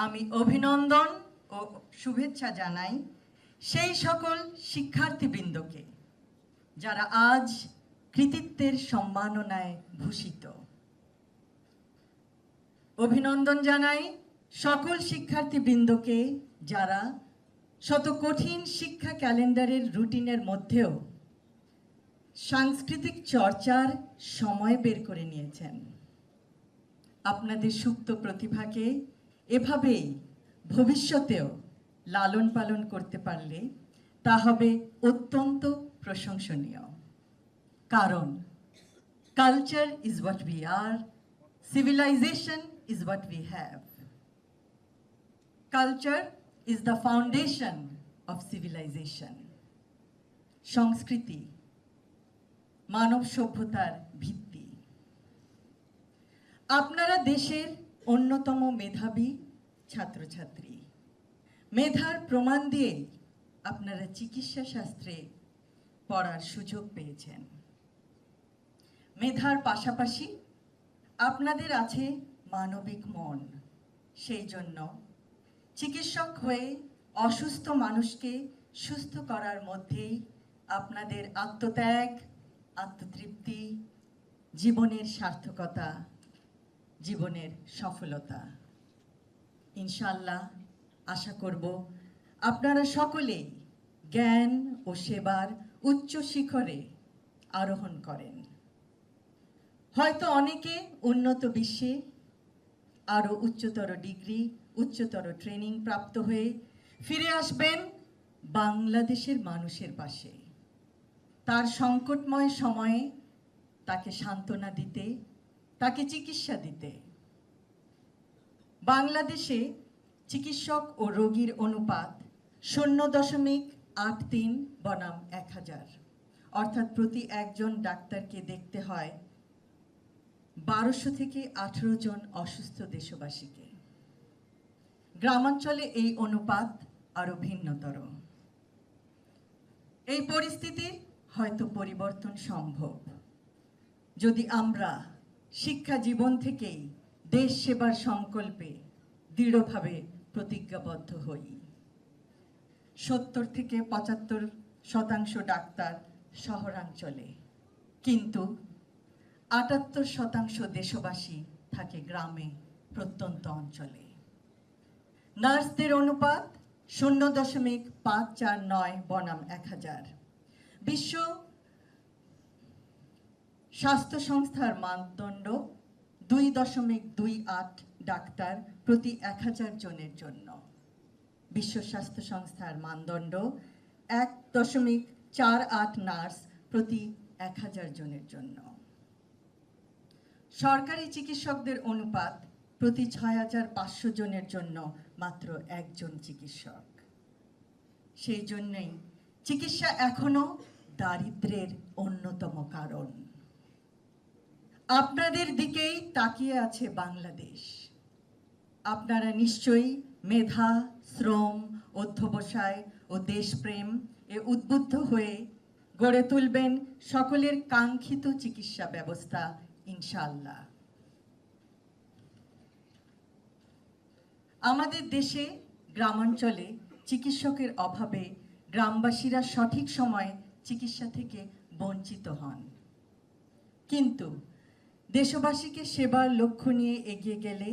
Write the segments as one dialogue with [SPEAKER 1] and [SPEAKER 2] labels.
[SPEAKER 1] আমি অভিনন্দন ও শুভেচ্ছা জানাই সেই সকল শিক্ষার্থীবৃন্দকে যারা আজ কৃতিত্বের সম্মাননায় ভূষিত। অভিনন্দন জানাই সকল শিক্ষার্থীবৃন্দকে যারা শত কঠিন শিক্ষা ক্যালেন্ডারের রুটিনের মধ্যেও সাংস্কৃতিক চর্চার সময় বের করে নিয়েছেন। আপনাদের সুপ্ত প্রতিভাকে এভাবেই ভবিষ্যতেও লালন পালন করতে পারলে তা হবে অত্যন্ত প্রশংসনীয়। কারণ culture is what we are, civilization is what we have. Culture is the foundation of civilization. সংস্কৃতি মানব সভ্যতার ভিত্তি। আপনারা দেশের অন্যতম মেধাবী ছাত্রছাত্রী। মেধার প্রমাণ দিয়ে আপনারা চিকিৎসা শাস্ত্রে পড়ার সুযোগ পেয়েছেন। মেধার পাশাপাশি আপনাদের আছে মানবিক মন। সেই জন্য চিকিৎসক হয়ে অসুস্থ মানুষকে সুস্থ করার মধ্যেই আপনাদের আত্মত্যাগ, আত্মতৃপ্তি, জীবনের সার্থকতা, জীবনের সফলতা। ইনশাআল্লাহ আশা করব আপনারা সকলেই জ্ঞান ও সেবার উচ্চ শিখরে আরোহণ করেন। হয়তো অনেকে উন্নত বিশ্বে আরও উচ্চতর ডিগ্রি, উচ্চতর ট্রেনিং প্রাপ্ত হয়ে ফিরে আসবেন বাংলাদেশের মানুষের পাশে, তার সংকটময় সময়ে তাকে সান্ত্বনা দিতে, তাকে চিকিৎসা দিতে। বাংলাদেশে চিকিৎসক ও রোগীর অনুপাত 0.83 বনাম 1000, অর্থাৎ প্রতি একজন ডাক্তারকে দেখতে হয় 1200 থেকে 18 জন অসুস্থ দেশবাসীকে। গ্রামাঞ্চলে এই অনুপাত আরো ভিন্নতর। এই পরিস্থিতির হয়তো পরিবর্তন সম্ভব যদি আমরা শিক্ষা জীবন থেকেই দেশ সেবার সংকল্পে দৃঢ়ভাবে প্রতিজ্ঞাবদ্ধ হই। 70 থেকে 75% ডাক্তার শহরাঞ্চলে, কিন্তু 78% দেশবাসী থাকে গ্রামে, প্রত্যন্ত অঞ্চলে। নার্সদের অনুপাত 0.549 বনাম 1000। বিশ্ব স্বাস্থ্য সংস্থার মানদণ্ড 2.28 ডাক্তার প্রতি 1000 জনের জন্য। বিশ্ব স্বাস্থ্য সংস্থার মানদণ্ড 1.48 নার্স প্রতি 1000 জনের জন্য। সরকারি চিকিৎসকদের অনুপাত প্রতি 6500 জনের জন্য মাত্র একজন চিকিৎসক। সেই জন্যই চিকিৎসা এখনো দারিদ্র্যের অন্যতম কারণ। আপনাদের দিকেই তাকিয়ে আছে বাংলাদেশ। আপনারা নিশ্চয়ই মেধা, শ্রম, অধ্যবসায় ও দেশপ্রেম এ উদ্বুদ্ধ হয়ে গড়ে তুলবেন সকলের কাঙ্ক্ষিত চিকিৎসা ব্যবস্থা ইনশাআল্লাহ। আমাদের দেশে গ্রামাঞ্চলে চিকিৎসকের অভাবে গ্রামবাসীরা সঠিক সময়ে চিকিৎসা থেকে বঞ্চিত হন। কিন্তু দেশবাসীকে সেবার লক্ষ্য নিয়ে এগিয়ে গেলে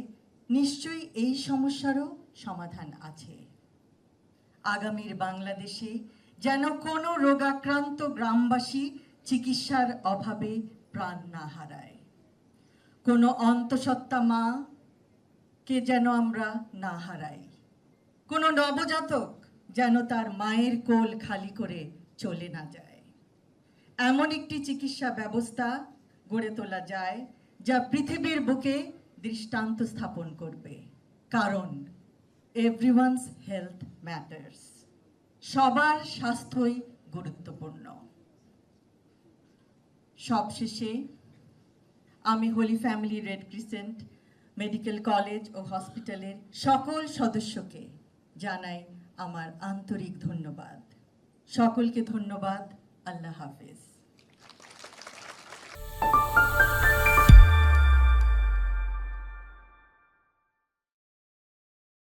[SPEAKER 1] নিশ্চয়ই এই সমস্যারও সমাধান আছে। আগামীর বাংলাদেশে যেন কোনো রোগাক্রান্ত গ্রামবাসী চিকিৎসার অভাবে প্রাণ না হারায়, কোনো অন্তঃসত্ত্বা মা কে যেন আমরা না হারাই, কোনো নবজাতক যেন তার মায়ের কোল খালি করে চলে না যায়। এমন একটি চিকিৎসা ব্যবস্থা গড়ে তোলা যায় যা পৃথিবীর বুকে দৃষ্টান্ত স্থাপন করবে। কারণ এভরিওয়ানস হেলথ ম্যাটার্স, সবার স্বাস্থ্যই গুরুত্বপূর্ণ। সবশেষে আমি holy family red crescent medical college ও হসপিটালের সকল সদস্যকে জানাই আমার আন্তরিক ধন্যবাদ। সকলকে ধন্যবাদ। আল্লাহ হাফেজ।